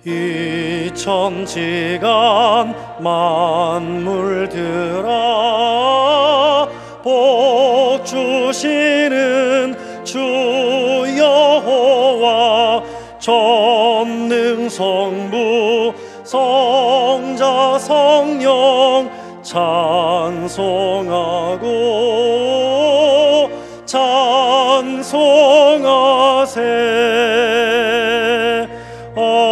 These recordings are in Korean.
이 천지간 만물들아 복 주시는 주 여호와 전능성부 성자 성령 찬송하고 찬송하세. 아멘.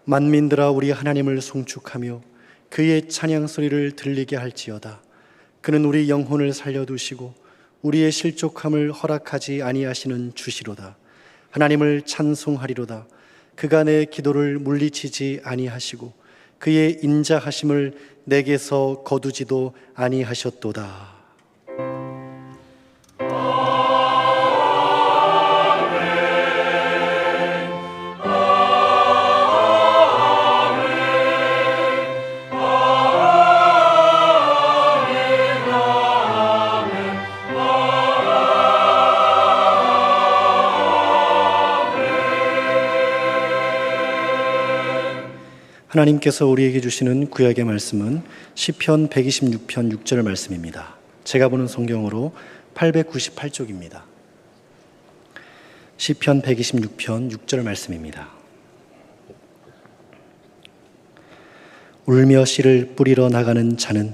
만민들아 우리 하나님을 송축하며 그의 찬양 소리를 들리게 할지어다. 그는 우리 영혼을 살려두시고 우리의 실족함을 허락하지 아니하시는 주시로다. 하나님을 찬송하리로다. 그가 내 기도를 물리치지 아니하시고 그의 인자하심을 내게서 거두지도 아니하셨도다. 하나님께서 우리에게 주시는 구약의 말씀은 시편 126편 6절 말씀입니다. 제가 보는 성경으로 898쪽입니다. 시편 126편 6절 말씀입니다. 울며 씨를 뿌리러 나가는 자는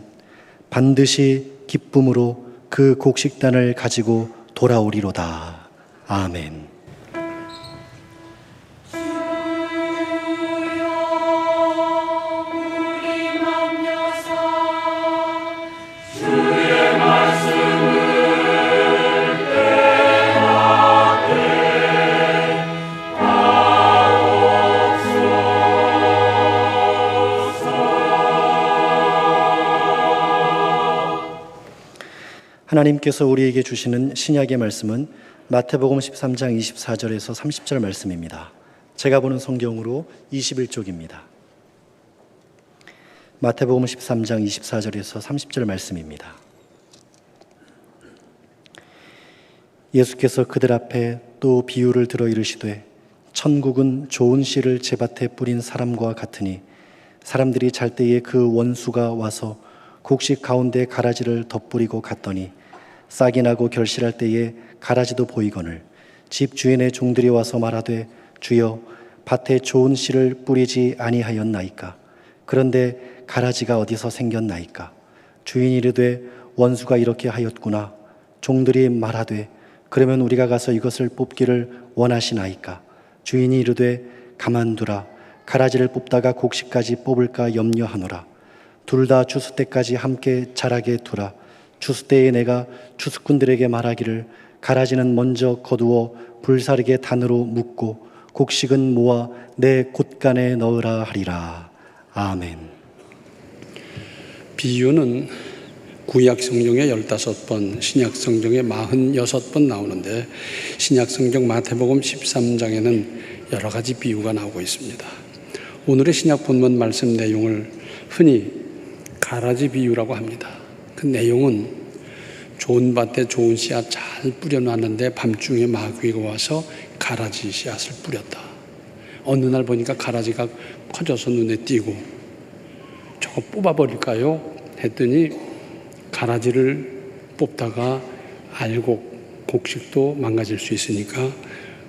반드시 기쁨으로 그 곡식단을 가지고 돌아오리로다. 아멘. 하나님께서 우리에게 주시는 신약의 말씀은 마태복음 13장 24절에서 30절 말씀입니다. 제가 보는 성경으로 21쪽입니다. 마태복음 13장 24절에서 30절 말씀입니다. 예수께서 그들 앞에 또 비유를 들어 이르시되 천국은 좋은 씨를 제밭에 뿌린 사람과 같으니 사람들이 잘 때에 그 원수가 와서 곡식 가운데 가라지를 덧뿌리고 갔더니 싹이 나고 결실할 때에 가라지도 보이거늘 집 주인의 종들이 와서 말하되 주여 밭에 좋은 씨를 뿌리지 아니하였나이까? 그런데 가라지가 어디서 생겼나이까? 주인이 이르되 원수가 이렇게 하였구나. 종들이 말하되 그러면 우리가 가서 이것을 뽑기를 원하시나이까? 주인이 이르되 가만두라. 가라지를 뽑다가 곡식까지 뽑을까 염려하노라. 둘 다 추수 때까지 함께 자라게 두라. 추수 때에 내가 추수꾼들에게 말하기를 가라지는 먼저 거두어 불사르게 단으로 묶고 곡식은 모아 내 곶간에 넣으라 하리라. 아멘. 비유는 구약 성경에 15번, 신약 성경에 46번 나오는데 신약 성경 마태복음 13장에는 여러 가지 비유가 나오고 있습니다. 오늘의 신약 본문 말씀 내용을 흔히 가라지 비유라고 합니다. 그 내용은 좋은 밭에 좋은 씨앗 잘 뿌려놨는데 밤중에 마귀가 와서 가라지 씨앗을 뿌렸다. 어느 날 보니까 가라지가 커져서 눈에 띄고 저거 뽑아버릴까요? 했더니 가라지를 뽑다가 알곡, 곡식도 망가질 수 있으니까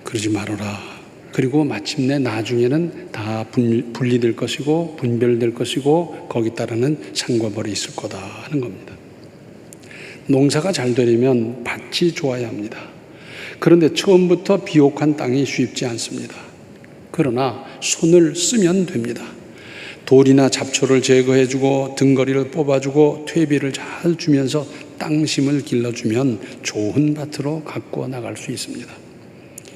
그러지 말아라. 그리고 마침내 나중에는 다 분리될 것이고 분별될 것이고 거기 따르는 상과 벌이 있을 거다 하는 겁니다. 농사가 잘 되려면 밭이 좋아야 합니다. 그런데 처음부터 비옥한 땅이 쉽지 않습니다. 그러나 손을 쓰면 됩니다. 돌이나 잡초를 제거해주고 등거리를 뽑아주고 퇴비를 잘 주면서 땅심을 길러주면 좋은 밭으로 가꾸어 나갈 수 있습니다.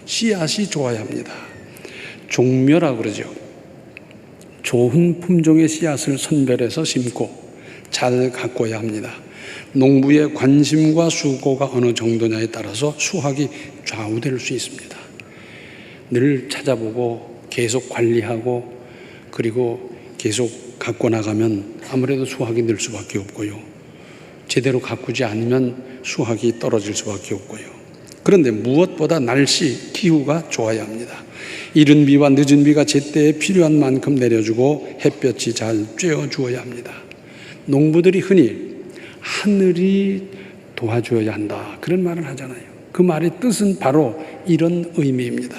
씨앗이 좋아야 합니다. 종묘라고 그러죠. 좋은 품종의 씨앗을 선별해서 심고 잘 가꿔야 합니다. 농부의 관심과 수고가 어느 정도냐에 따라서 수확이 좌우될 수 있습니다. 늘 찾아보고 계속 관리하고 그리고 계속 갖고 나가면 아무래도 수확이 늘 수밖에 없고요. 제대로 가꾸지 않으면 수확이 떨어질 수밖에 없고요. 그런데 무엇보다 날씨, 기후가 좋아야 합니다. 이른 비와 늦은 비가 제때에 필요한 만큼 내려주고 햇볕이 잘 쬐어 주어야 합니다. 농부들이 흔히 하늘이 도와줘야 한다, 그런 말을 하잖아요. 그 말의 뜻은 바로 이런 의미입니다.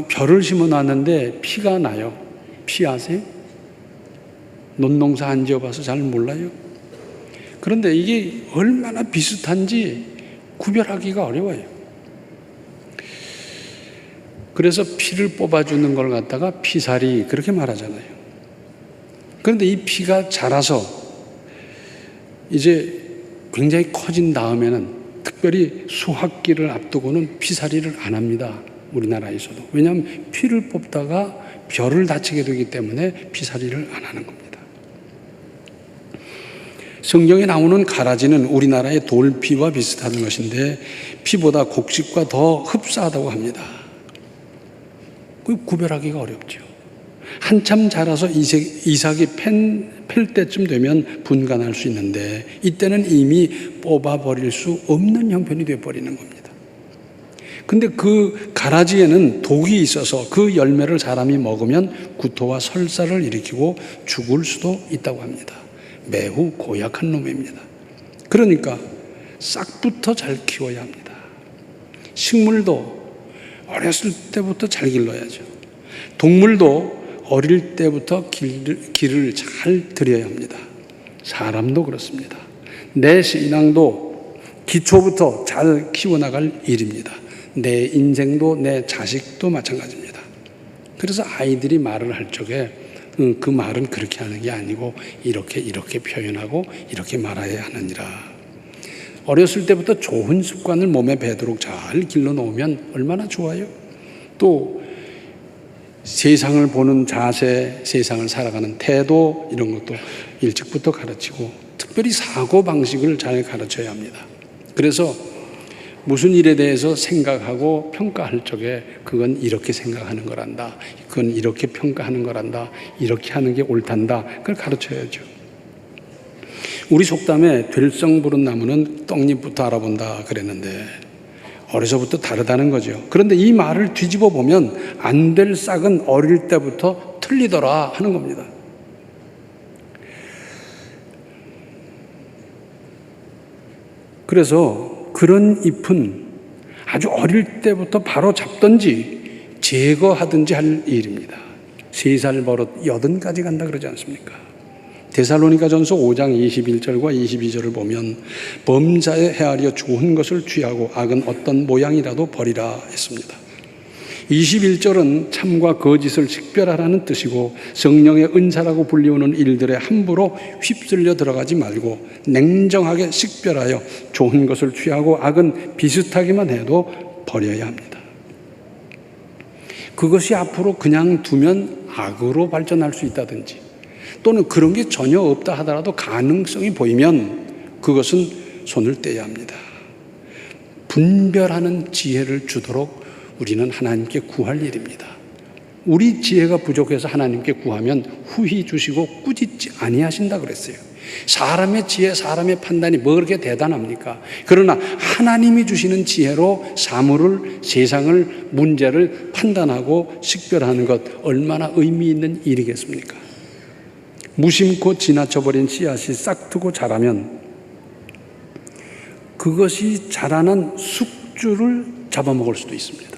벼를 심어놨는데 피가 나요. 피 아세요? 논농사 안 지어봐서 잘 몰라요. 그런데 이게 얼마나 비슷한지 구별하기가 어려워요. 그래서 피를 뽑아주는 걸 갖다가 피살이 그렇게 말하잖아요. 그런데 이 피가 자라서 이제 굉장히 커진 다음에는 특별히 수확기를 앞두고는 피살이를 안 합니다. 우리나라에서도. 왜냐하면 피를 뽑다가 벼를 다치게 되기 때문에 피살이를 안 하는 겁니다. 성경에 나오는 가라지는 우리나라의 돌피와 비슷한 것인데 피보다 곡식과 더 흡사하다고 합니다. 그 구별하기가 어렵죠. 한참 자라서 이삭이 팰 때쯤 되면 분간할 수 있는데 이때는 이미 뽑아버릴 수 없는 형편이 되어버리는 겁니다. 근데 그 가라지에는 독이 있어서 그 열매를 사람이 먹으면 구토와 설사를 일으키고 죽을 수도 있다고 합니다. 매우 고약한 놈입니다. 그러니까 싹부터 잘 키워야 합니다. 식물도 어렸을 때부터 잘 길러야죠. 동물도 어릴 때부터 길을 잘 들여야 합니다. 사람도 그렇습니다. 내 신앙도 기초부터 잘 키워나갈 일입니다. 내 인생도 내 자식도 마찬가지입니다. 그래서 아이들이 말을 할 적에 그 말은 그렇게 하는 게 아니고 이렇게 표현하고 이렇게 말해야 하느니라. 어렸을 때부터 좋은 습관을 몸에 배도록 잘 길러놓으면 얼마나 좋아요. 또 세상을 보는 자세, 세상을 살아가는 태도, 이런 것도 일찍부터 가르치고 특별히 사고방식을 잘 가르쳐야 합니다. 그래서 무슨 일에 대해서 생각하고 평가할 적에 그건 이렇게 생각하는 거란다, 그건 이렇게 평가하는 거란다, 이렇게 하는 게 옳단다, 그걸 가르쳐야죠. 우리 속담에 될성 부른 나무는 떡잎부터 알아본다 그랬는데 어려서부터 다르다는 거죠. 그런데 이 말을 뒤집어 보면 안 될 싹은 어릴 때부터 틀리더라 하는 겁니다. 그래서 그런 잎은 아주 어릴 때부터 바로 잡든지 제거하든지 할 일입니다. 3살 버릇 80까지 간다 그러지 않습니까? 데살로니가전서 5장 21절과 22절을 보면 범자에 헤아려 좋은 것을 취하고 악은 어떤 모양이라도 버리라 했습니다. 21절은 참과 거짓을 식별하라는 뜻이고 성령의 은사라고 불리우는 일들에 함부로 휩쓸려 들어가지 말고 냉정하게 식별하여 좋은 것을 취하고 악은 비슷하기만 해도 버려야 합니다. 그것이 앞으로 그냥 두면 악으로 발전할 수 있다든지 또는 그런 게 전혀 없다 하더라도 가능성이 보이면 그것은 손을 떼야 합니다. 분별하는 지혜를 주도록 우리는 하나님께 구할 일입니다. 우리 지혜가 부족해서 하나님께 구하면 후히 주시고 꾸짖지 아니하신다 그랬어요. 사람의 지혜, 사람의 판단이 뭐 그렇게 대단합니까? 그러나 하나님이 주시는 지혜로 사물을, 세상을, 문제를 판단하고 식별하는 것 얼마나 의미 있는 일이겠습니까? 무심코 지나쳐버린 씨앗이 싹트고 자라면 그것이 자라난 숙주를 잡아먹을 수도 있습니다.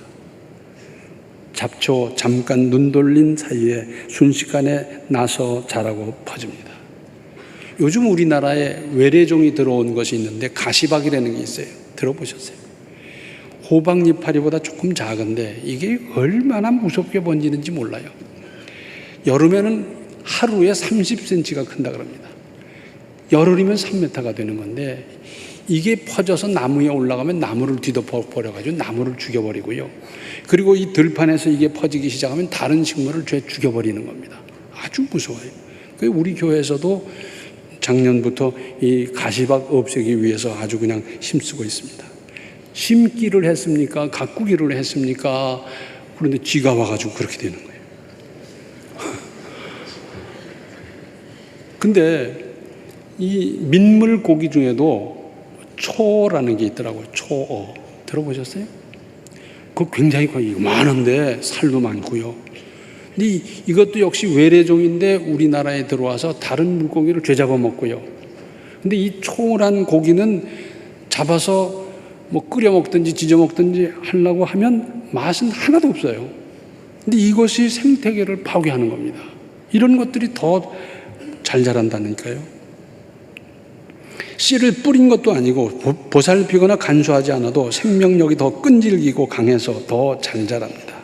잡초 잠깐 눈 돌린 사이에 순식간에 나서 자라고 퍼집니다. 요즘 우리나라에 외래종이 들어온 것이 있는데 가시박이라는 게 있어요. 들어보셨어요? 호박 이파리보다 조금 작은데 이게 얼마나 무섭게 번지는지 몰라요. 여름에는 하루에 30cm가 큰다 그럽니다. 열흘이면 3m가 되는 건데 이게 퍼져서 나무에 올라가면 나무를 뒤덮어버려가지고 나무를 죽여버리고요. 그리고 이 들판에서 이게 퍼지기 시작하면 다른 식물을 죽여버리는 겁니다. 아주 무서워요. 그래서 우리 교회에서도 작년부터 이 가시박 없애기 위해서 아주 그냥 힘쓰고 있습니다. 심기를 했습니까? 가꾸기를 했습니까? 그런데 쥐가 와가지고 그렇게 되는 거예요. 근데 이 민물 고기 중에도 초라는 게 있더라고요. 초어. 들어보셨어요? 그거 굉장히 많은데 살도 많고요. 근데 이것도 역시 외래종인데 우리나라에 들어와서 다른 물고기를 되잡아 먹고요. 근데 이 초란 고기는 잡아서 뭐 끓여 먹든지 지져 먹든지 하려고 하면 맛은 하나도 없어요. 근데 이것이 생태계를 파괴하는 겁니다. 이런 것들이 더 잘 자란다니까요. 씨를 뿌린 것도 아니고 보살피거나 간수하지 않아도 생명력이 더 끈질기고 강해서 더 잘 자랍니다.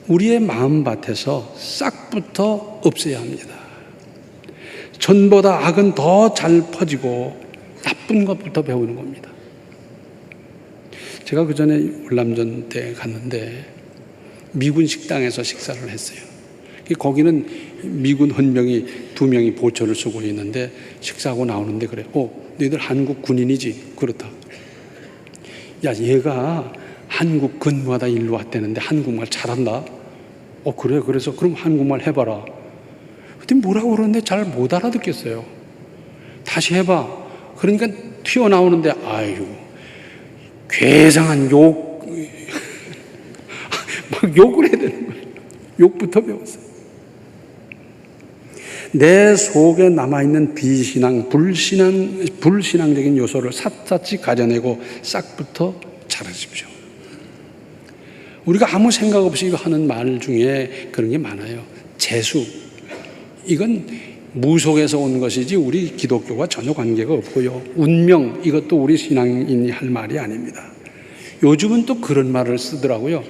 우리의 마음밭에서 싹부터 없애야 합니다. 전보다 악은 더 잘 퍼지고 나쁜 것부터 배우는 겁니다. 제가 그 전에 월남전 때 갔는데 미군 식당에서 식사를 했어요. 거기는 미군 헌병이 2명이 보초를 쓰고 있는데 식사하고 나오는데 그래. 너희들 한국 군인이지? 그렇다. 야, 얘가 한국 근무하다 일로 왔다는데 한국말 잘한다. 그래. 그래서 그럼 한국말 해봐라. 그때 뭐라고 그러는데 잘 못 알아듣겠어요. 다시 해봐. 그러니까 튀어나오는데 아유 괴상한 막 욕을 해야 되는 거예요. 욕부터 배웠어요. 내 속에 남아있는 비신앙, 불신앙적인 요소를 샅샅이 가져내고 싹부터 자르십시오. 우리가 아무 생각 없이 하는 말 중에 그런 게 많아요. 재수. 이건 무속에서 온 것이지 우리 기독교와 전혀 관계가 없고요. 운명. 이것도 우리 신앙인이 할 말이 아닙니다. 요즘은 또 그런 말을 쓰더라고요.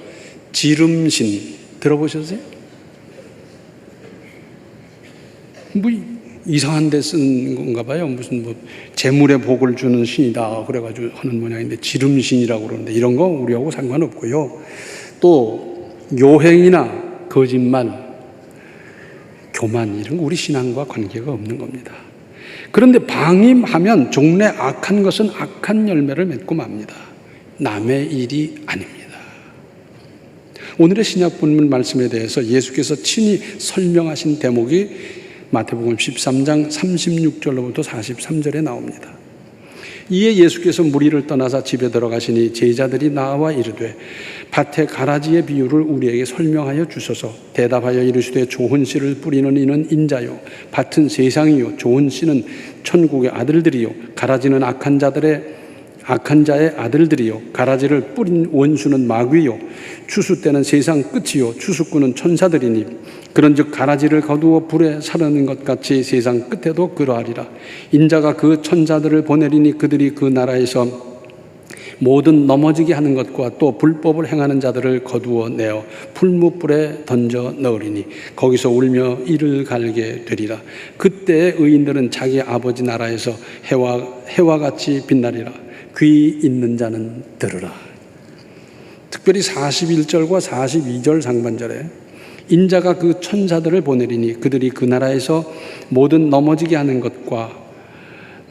지름신. 들어보셨어요? 뭐 이상한 데 쓴 건가 봐요. 무슨 재물의 복을 주는 신이다 그래가지고 하는 모양인데 지름신이라고 그러는데 이런 거 우리하고 상관없고요. 또 요행이나 거짓말, 교만 이런 거 우리 신앙과 관계가 없는 겁니다. 그런데 방임하면 종래 악한 것은 악한 열매를 맺고 맙니다. 남의 일이 아닙니다. 오늘의 신약 본문 말씀에 대해서 예수께서 친히 설명하신 대목이 마태복음 13장 36절로부터 43절에 나옵니다. 이에 예수께서 무리를 떠나사 집에 들어가시니 제자들이 나와 이르되 밭의 가라지의 비유를 우리에게 설명하여 주소서. 대답하여 이르시되 좋은 씨를 뿌리는 이는 인자요 밭은 세상이요 좋은 씨는 천국의 아들들이요 가라지는 악한 자의 아들들이요 가라지를 뿌린 원수는 마귀요 추수 때는 세상 끝이요 추수꾼은 천사들이니 그런즉 가라지를 거두어 불에 사르는 것 같이 세상 끝에도 그러하리라. 인자가 그 천사들을 보내리니 그들이 그 나라에서 모든 넘어지게 하는 것과 또 불법을 행하는 자들을 거두어 내어 풀무불에 던져 넣으리니 거기서 울며 이를 갈게 되리라. 그때 의인들은 자기 아버지 나라에서 해와 같이 빛나리라. 귀 있는 자는 들으라. 특별히 41절과 42절 상반절에 인자가 그 천사들을 보내리니 그들이 그 나라에서 모든 넘어지게 하는 것과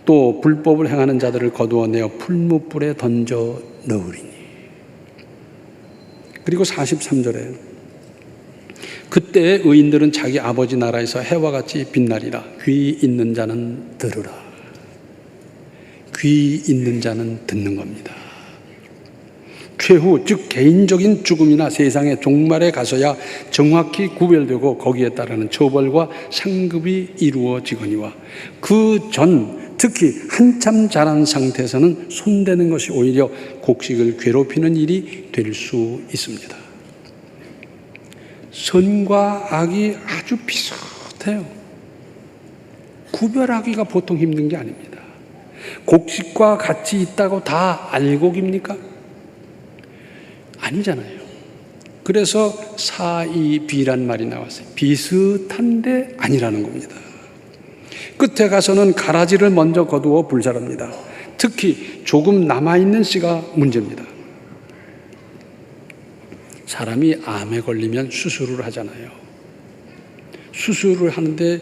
또 불법을 행하는 자들을 거두어내어 풀무불에 던져 넣으리니. 그리고 43절에 그때 의인들은 자기 아버지 나라에서 해와 같이 빛나리라. 귀 있는 자는 들으라. 귀 있는 자는 듣는 겁니다. 최후 즉 개인적인 죽음이나 세상의 종말에 가서야 정확히 구별되고 거기에 따르는 처벌과 상급이 이루어지거니와 그 전 특히 한참 자란 상태에서는 손대는 것이 오히려 곡식을 괴롭히는 일이 될 수 있습니다. 선과 악이 아주 비슷해요. 구별하기가 보통 힘든 게 아닙니다. 곡식과 같이 있다고 다 알곡입니까? 아니잖아요. 그래서 사이비란 말이 나왔어요. 비슷한데 아니라는 겁니다. 끝에 가서는 가라지를 먼저 거두어 불사릅니다. 특히 조금 남아있는 씨가 문제입니다. 사람이 암에 걸리면 수술을 하잖아요. 수술을 하는데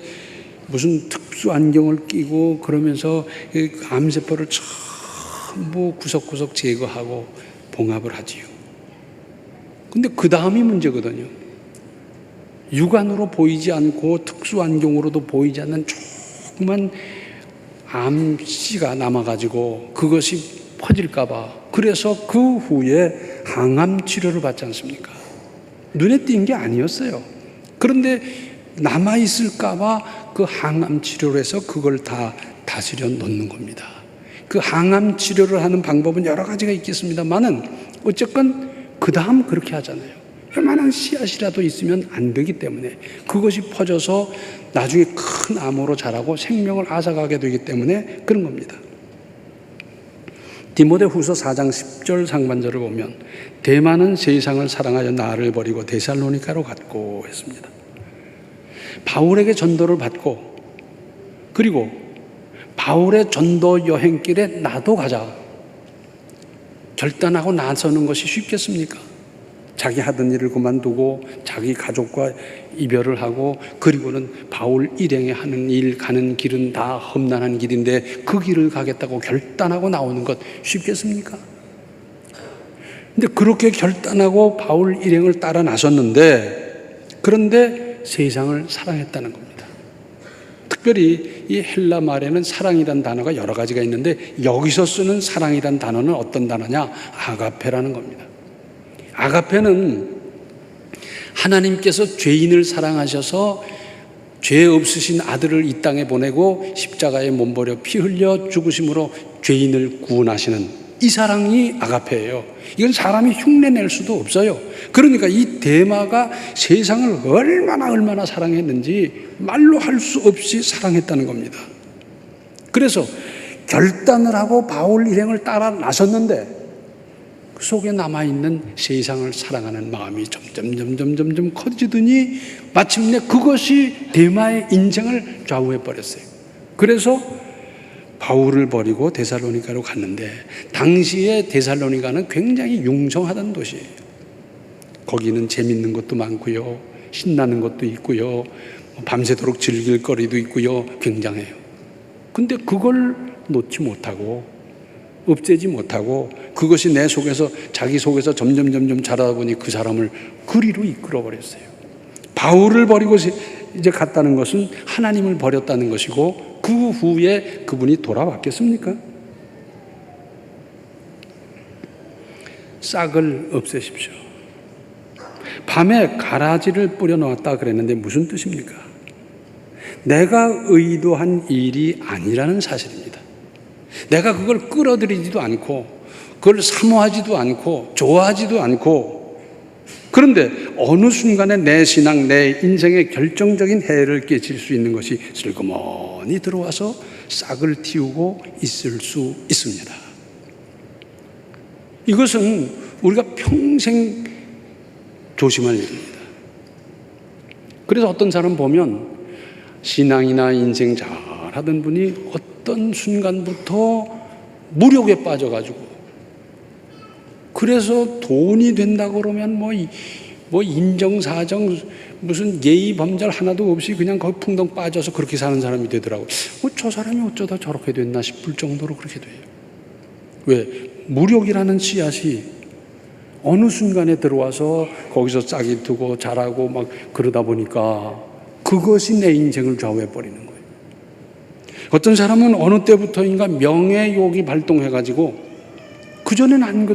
무슨 특수 안경을 끼고 그러면서 암세포를 전부 구석구석 제거하고 봉합을 하지요. 근데 그 다음이 문제거든요. 육안으로 보이지 않고 특수안경으로도 보이지 않는 조그만 암씨가 남아가지고 그것이 퍼질까봐, 그래서 그 후에 항암 치료를 받지 않습니까? 눈에 띈 게 아니었어요. 그런데 남아있을까봐 그 항암 치료를 해서 그걸 다 다스려 놓는 겁니다. 그 항암 치료를 하는 방법은 여러 가지가 있겠습니다만은 어쨌건 그 다음 그렇게 하잖아요. 요만한 씨앗이라도 있으면 안 되기 때문에 그것이 퍼져서 나중에 큰 암으로 자라고 생명을 앗아가게 되기 때문에 그런 겁니다. 디모데후서 4장 10절 상반절을 보면 대마는 세상을 사랑하여 나를 버리고 데살로니가로 갔고 했습니다. 바울에게 전도를 받고, 그리고 바울의 전도 여행길에 나도 가자 결단하고 나서는 것이 쉽겠습니까? 자기 하던 일을 그만두고 자기 가족과 이별을 하고, 그리고는 바울 일행에 하는 일, 가는 길은 다 험난한 길인데 그 길을 가겠다고 결단하고 나오는 것 쉽겠습니까? 근데 그렇게 결단하고 바울 일행을 따라 나섰는데, 그런데 세상을 사랑했다는 겁니다. 특별히 이 헬라 말에는 사랑이란 단어가 여러 가지가 있는데 여기서 쓰는 사랑이란 단어는 어떤 단어냐? 아가페라는 겁니다. 아가페는 하나님께서 죄인을 사랑하셔서 죄 없으신 아들을 이 땅에 보내고 십자가에 몸버려 피 흘려 죽으심으로 죄인을 구원하시는 이 사랑이 아가페예요. 이건 사람이 흉내낼 수도 없어요. 그러니까 이 데마가 세상을 얼마나 사랑했는지 말로 할 수 없이 사랑했다는 겁니다. 그래서 결단을 하고 바울 일행을 따라 나섰는데 그 속에 남아있는 세상을 사랑하는 마음이 점점 커지더니 마침내 그것이 데마의 인생을 좌우해버렸어요. 그래서 바울을 버리고 데살로니가로 갔는데, 당시에 데살로니가는 굉장히 융성하던 도시예요. 거기는 재밌는 것도 많고요, 신나는 것도 있고요, 밤새도록 즐길 거리도 있고요, 굉장해요. 근데 그걸 놓지 못하고 없애지 못하고 그것이 내 속에서, 자기 속에서 점점 자라다 보니 그 사람을 그리로 이끌어 버렸어요. 바울을 버리고 이제 갔다는 것은 하나님을 버렸다는 것이고, 그 후에 그분이 돌아왔겠습니까? 싹을 없애십시오. 밤에 가라지를 뿌려 놓았다 그랬는데 무슨 뜻입니까? 내가 의도한 일이 아니라는 사실입니다. 내가 그걸 끌어들이지도 않고 그걸 사모하지도 않고 좋아하지도 않고, 그런데 어느 순간에 내 신앙, 내 인생에 결정적인 해를 끼칠 수 있는 것이 슬그머니 들어와서 싹을 틔우고 있을 수 있습니다. 이것은 우리가 평생 조심할 일입니다. 그래서 어떤 사람 보면 신앙이나 인생 잘하던 분이 어떤 순간부터 무력에 빠져가지고, 그래서 돈이 된다고 그러면 뭐 인정사정 무슨 예의 범절 하나도 없이 그냥 거기 풍덩 빠져서 그렇게 사는 사람이 되더라고요. 저 사람이 어쩌다 저렇게 됐나 싶을 정도로 그렇게 돼요. 왜? 무력이라는 씨앗이 어느 순간에 들어와서 거기서 싹이 트고 자라고 막 그러다 보니까 그것이 내 인생을 좌우해버리는 거예요. 어떤 사람은 어느 때부터인가 명예욕이 발동해가지고 그전엔 안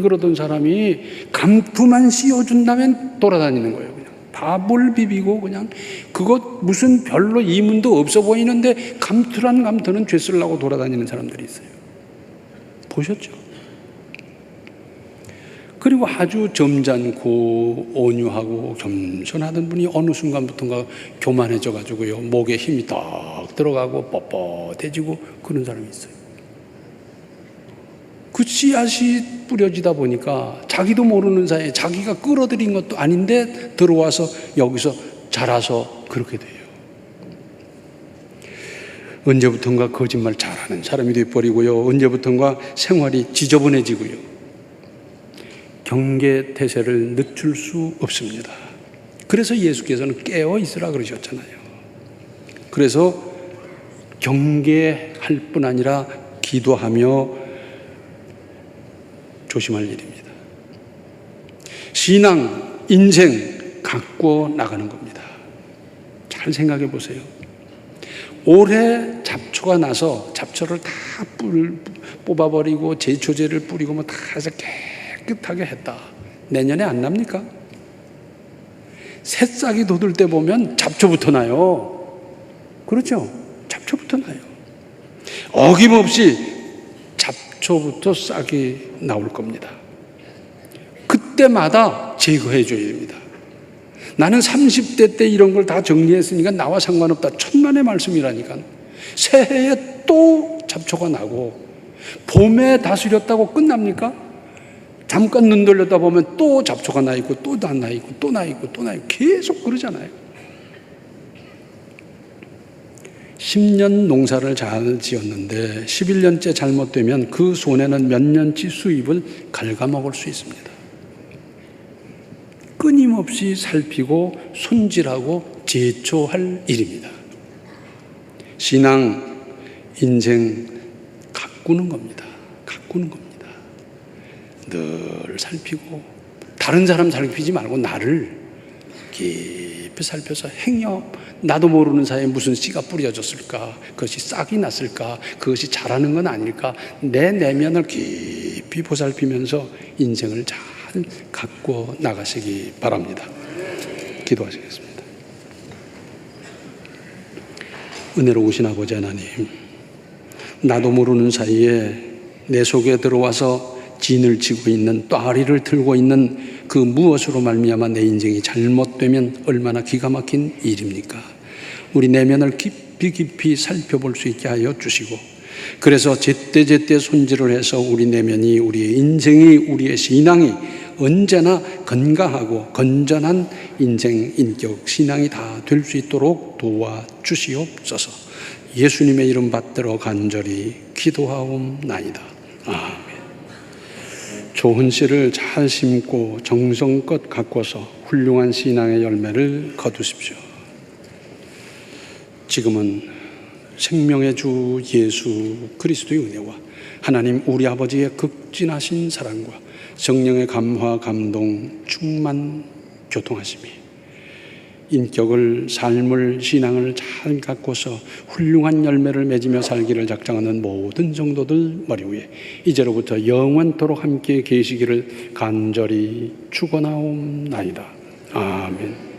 그러던 사람이 감투만 씌워준다면 돌아다니는 거예요. 그냥 밥을 비비고 그냥 그것 무슨 별로 이문도 없어 보이는데 감투란 감투는 죄 쓰려고 돌아다니는 사람들이 있어요. 보셨죠? 그리고 아주 점잖고 온유하고 겸손하던 분이 어느 순간부터인가 교만해져 가지고요, 목에 힘이 딱 들어가고 뻣뻣해지고 그런 사람이 있어요. 그 씨앗이 뿌려지다 보니까 자기도 모르는 사이에 자기가 끌어들인 것도 아닌데 들어와서 여기서 자라서 그렇게 돼요. 언제부턴가 거짓말 잘하는 사람이 되어버리고요, 언제부턴가 생활이 지저분해지고요, 경계태세를 늦출 수 없습니다. 그래서 예수께서는 깨어 있으라 그러셨잖아요. 그래서 경계할 뿐 아니라 기도하며 조심할 일입니다. 신앙, 인생, 가꾸어 나가는 겁니다. 잘 생각해 보세요. 올해 잡초가 나서 잡초를 다 뽑아버리고 제초제를 뿌리고 뭐 다 해서 깨끗하게 했다. 내년에 안 납니까? 새싹이 돋을 때 보면 잡초부터 나요. 그렇죠? 잡초부터 나요. 어김없이 잡초부터 싹이 나올 겁니다. 그때마다 제거해 줘야 됩니다. 나는 30대 때 이런 걸 다 정리했으니까 나와 상관없다. 천만의 말씀이라니까. 새해에 또 잡초가 나고, 봄에 다스렸다고 끝납니까? 잠깐 눈 돌렸다 보면 또 잡초가 나 있고, 또 나 있고, 또 나 있고, 또 나 있고, 계속 그러잖아요. 10년 농사를 잘 지었는데 11년째 잘못되면 그 손해는 몇 년치 수입을 갉아먹을 수 있습니다. 끊임없이 살피고 손질하고 제초할 일입니다. 신앙, 인생 가꾸는 겁니다. 가꾸는 겁니다. 늘 살피고, 다른 사람 살피지 말고 나를 깊이 살펴서 행여 나도 모르는 사이에 무슨 씨가 뿌려졌을까, 그것이 싹이 났을까, 그것이 자라는 건 아닐까, 내 내면을 깊이 보살피면서 인생을 잘 가꾸어 나가시기 바랍니다. 기도하시겠습니다. 은혜로우신 아버지 하나님, 나도 모르는 사이에 내 속에 들어와서 진을 치고 있는, 또아리를 들고 있는 그 무엇으로 말미암아 내 인생이 잘못되면 얼마나 기가 막힌 일입니까? 우리 내면을 깊이 살펴볼 수 있게 하여 주시고, 그래서 제때제때 손질을 해서 우리 내면이, 우리의 인생이, 우리의 신앙이 언제나 건강하고 건전한 인생, 인격, 신앙이 다 될 수 있도록 도와주시옵소서. 예수님의 이름 받들어 간절히 기도하옵나이다. 아멘. 좋은 씨를 잘 심고 정성껏 가꿔서 훌륭한 신앙의 열매를 거두십시오. 지금은 생명의 주 예수 그리스도의 은혜와 하나님 우리 아버지의 극진하신 사랑과 성령의 감화, 감동, 충만, 교통하심이 인격을, 삶을, 신앙을 잘 가꿔서 훌륭한 열매를 맺으며 살기를 작정하는 모든 성도들 머리 위에 이제로부터 영원토록 함께 계시기를 간절히 축원하옵나이다. 아멘.